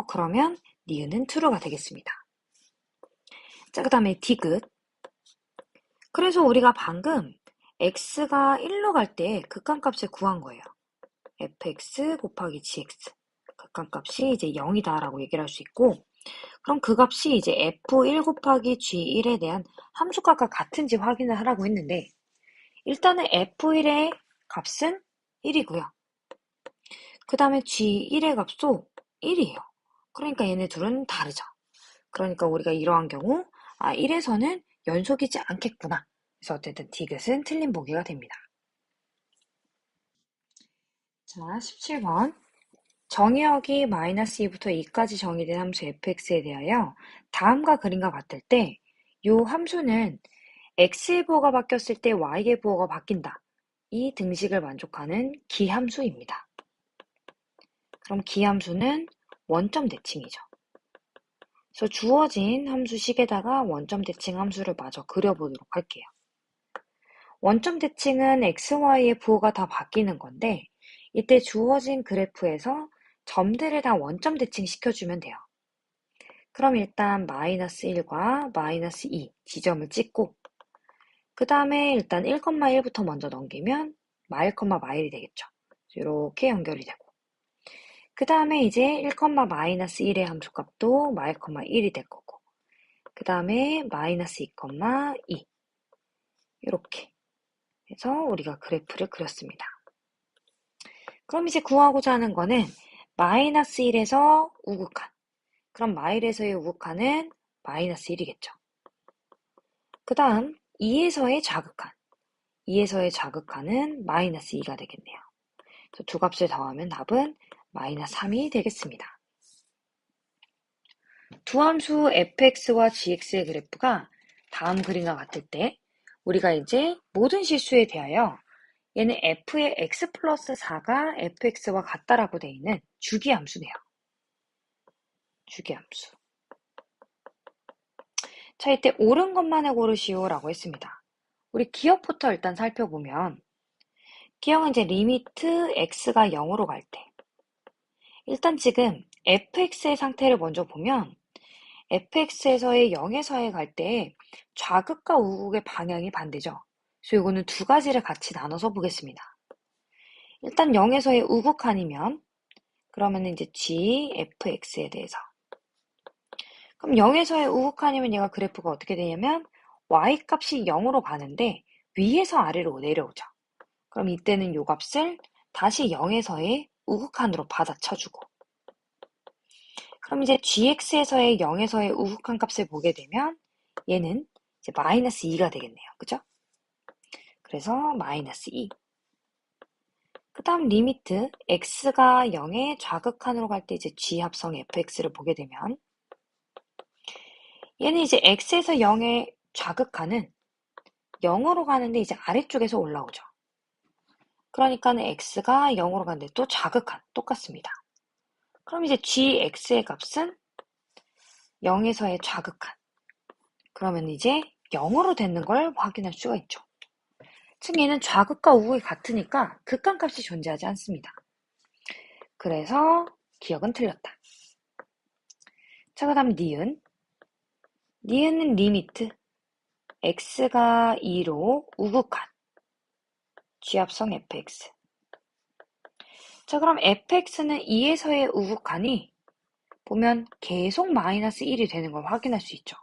S1: 그러면 니은은 true가 되겠습니다. 자, 그 다음에 디귿. 그래서 우리가 방금 x가 1로 갈 때 극한값을 구한 거예요. fx 곱하기 gx. 극한값이 이제 0이다라고 얘기를 할 수 있고, 그럼 그 값이 이제 f1 곱하기 g1에 대한 함수값과 같은지 확인을 하라고 했는데, 일단은 f1의 값은 1이고요. 그 다음에 g1의 값도 1이에요. 그러니까 얘네 둘은 다르죠. 그러니까 우리가 이러한 경우 1에서는 연속이지 않겠구나. 그래서 어쨌든 디귿은 틀린 보기가 됩니다. 자, 17번. 정의역이 -2부터 2까지 정의된 함수 fx에 대하여 다음과 그림과 같을 때 이 함수는 x의 부호가 바뀌었을 때 y의 부호가 바뀐다. 이 등식을 만족하는 기함수입니다. 그럼 기함수는 원점 대칭이죠. 그래서 주어진 함수식에다가 원점 대칭 함수를 마저 그려보도록 할게요. 원점 대칭은 x, y의 부호가 다 바뀌는 건데 이때 주어진 그래프에서 점들을 다 원점 대칭 시켜주면 돼요. 그럼 일단 -1과 -2 지점을 찍고 그 다음에 일단 1,1부터 먼저 넘기면 -1이 되겠죠. 이렇게 연결이 되고 그 다음에 이제 1,-1의 함수값도 -1이 될 거고 그 다음에 -2,2 이렇게 해서 우리가 그래프를 그렸습니다. 그럼 이제 구하고자 하는 거는 -1에서 우극한 그럼 마일에서의 우극한은 -1이겠죠. 그 다음 2에서의 좌극한 2에서의 좌극한은 -2가 되겠네요. 그래서 두 값을 더하면 답은 -3이 되겠습니다. 두 함수 fx와 gx의 그래프가 다음 그림과 같을 때 우리가 이제 모든 실수에 대하여 얘는 f의 x 플러스 4가 fx와 같다라고 되어 있는 주기함수네요. 주기함수. 자, 이때 옳은 것만을 고르시오라고 했습니다. 우리 기억부터 일단 살펴보면 기억은 이제 리미트 x가 0으로 갈 때 일단 지금 fx의 상태를 먼저 보면 fx에서의 0에서의 갈 때 좌극과 우극의 방향이 반대죠. 그래서 이거는 두 가지를 같이 나눠서 보겠습니다. 일단 0에서의 우극한이면 그러면 이제 gfx에 대해서 그럼 0에서의 우극한이면 얘가 그래프가 어떻게 되냐면 y값이 0으로 가는데 위에서 아래로 내려오죠. 그럼 이때는 요 값을 다시 0에서의 우극한으로 받아쳐주고 그럼 이제 gx에서의 0에서의 우극한 값을 보게 되면 얘는 이제 -2가 되겠네요. 그죠? 그래서 -2. 그 다음 리미트 x가 0의 좌극한으로 갈 때 이제 g 합성 fx를 보게 되면 얘는 이제 x에서 0의 좌극한은 0으로 가는데 이제 아래쪽에서 올라오죠. 그러니까는 x가 0으로 가는데 또 좌극한 똑같습니다. 그럼 이제 gx의 값은 0에서의 좌극한 그러면 이제 0으로 되는 걸 확인할 수가 있죠. 즉 얘는 좌극과 우극이 같으니까 극한값이 존재하지 않습니다. 그래서 기억은 틀렸다. 자, 그 다음 니은. 니은은 리미트 x가 2로 우극한 g합성 fx. 자, 그럼 fx는 2에서의 우극한이 보면 계속 -1이 되는 걸 확인할 수 있죠.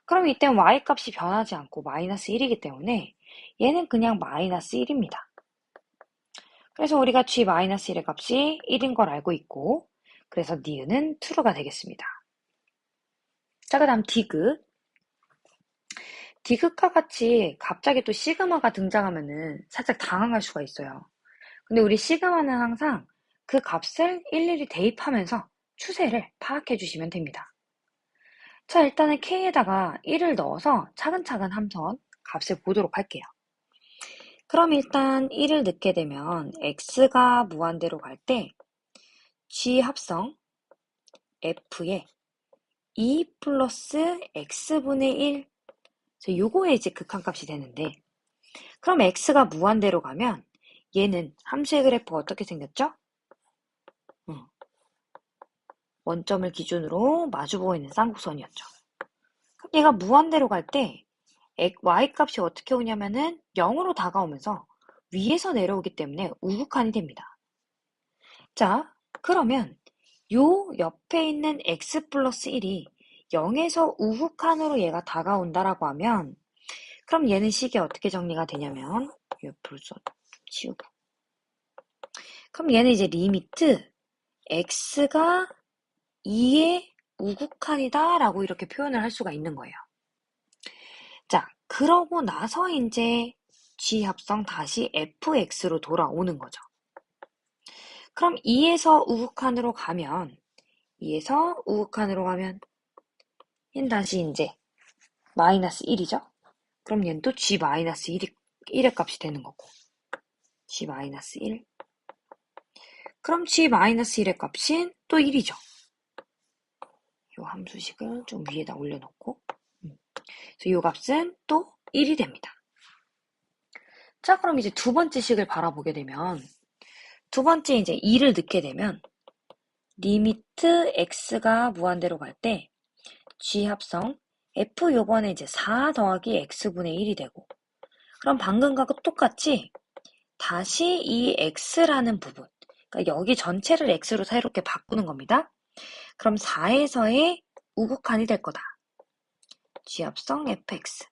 S1: 그럼 이땐 y값이 변하지 않고 -1이기 때문에 얘는 그냥 -1입니다. 그래서 우리가 g-1의 값이 1인 걸 알고 있고 그래서 니은은 true가 되겠습니다. 자, 그 다음 디귿. 디귿과 같이 갑자기 또 시그마가 등장하면은 살짝 당황할 수가 있어요. 근데 우리 시그마는 항상 그 값을 일일이 대입하면서 추세를 파악해 주시면 됩니다. 자, 일단은 K에다가 1을 넣어서 차근차근 한번 값을 보도록 할게요. 그럼 일단 1을 넣게 되면 X가 무한대로 갈 때 G 합성 F에 2 플러스 X분의 1, 요거에 이제 극한값이 되는데, 그럼 X가 무한대로 가면 얘는 함수의 그래프가 어떻게 생겼죠? 원점을 기준으로 마주보고 있는 쌍곡선이었죠. 그럼 얘가 무한대로 갈 때 y값이 어떻게 오냐면은 0으로 다가오면서 위에서 내려오기 때문에 우극한이 됩니다. 자, 그러면 요 옆에 있는 x 플러스 1이 0에서 우극한으로 얘가 다가온다라고 하면, 그럼 얘는 식이 어떻게 정리가 되냐면, 옆으로 치우고, 그럼 얘는 이제 리미트 x가 2의 우극한이다 라고 이렇게 표현을 할 수가 있는 거예요. 자, 그러고 나서 이제 G 합성 다시 fx로 돌아오는 거죠. 그럼 2에서 우극한으로 가면, 2에서 우극한으로 가면 얘는 다시 이제 마이너스 1이죠. 그럼 얘는 또 G 마이너스 1의 값이 되는 거고, G 마이너스 1. 그럼 G 마이너스 1의 값인 또 1이죠. 요 함수식을 좀 위에다 올려놓고, 그래서 요 값은 또 1이 됩니다. 자, 그럼 이제 두 번째 식을 바라보게 되면, 두 번째 이제 2를 넣게 되면 리미트 x가 무한대로 갈 때 g 합성 f 요번에 이제 4 더하기 x분의 1이 되고, 그럼 방금과 똑같이 다시 이 x라는 부분, 그러니까 여기 전체를 x로 새롭게 바꾸는 겁니다. 그럼 4에서의 우극한이 될 거다. g 합성 fx.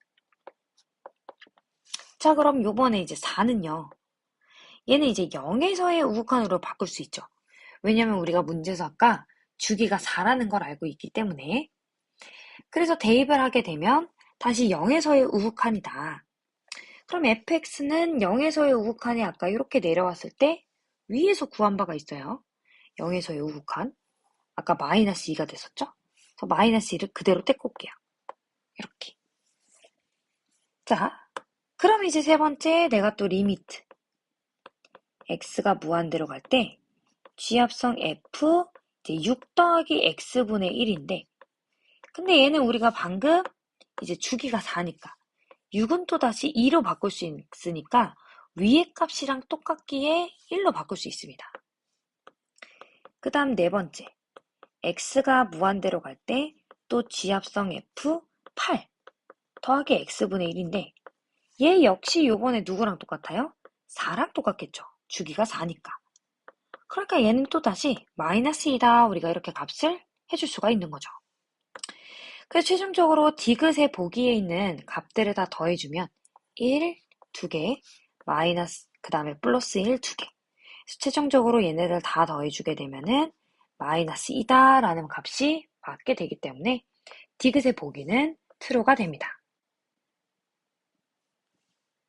S1: 자, 그럼 요번에 이제 4는요. 얘는 이제 0에서의 우극한으로 바꿀 수 있죠. 왜냐면 우리가 문제에서 아까 주기가 4라는 걸 알고 있기 때문에. 그래서 대입을 하게 되면 다시 0에서의 우극한이다. 그럼 fx는 0에서의 우극한이 아까 이렇게 내려왔을 때 위에서 구한 바가 있어요. 0에서의 우극한. 아까 마이너스 2가 됐었죠? 그래서 마이너스 2를 그대로 떼고 올게요. 이렇게. 자, 그럼 이제 세 번째 내가 또 리미트 x가 무한대로 갈 때 g 합성 f 이제 6 더하기 x분의 1인데, 근데 얘는 우리가 방금 이제 주기가 4니까 6은 또 다시 2로 바꿀 수 있으니까 위의 값이랑 똑같기에 1로 바꿀 수 있습니다. 그 다음 네 번째, x가 무한대로 갈 때 또 g합성 f 8 더하기 x분의 1인데, 얘 역시 요번에 누구랑 똑같아요? 4랑 똑같겠죠. 주기가 4니까. 그러니까 얘는 또 다시 마이너스 2다, 우리가 이렇게 값을 해줄 수가 있는 거죠. 그래서 최종적으로 디귿의 보기에 있는 값들을 다 더해주면 1, 2개, 마이너스, 그 다음에 플러스 1, 2개. 그래서 최종적으로 얘네들 다 더해주게 되면은 마이너스 2다 라는 값이 받게 되기 때문에 디귿의 보기는 true가 됩니다.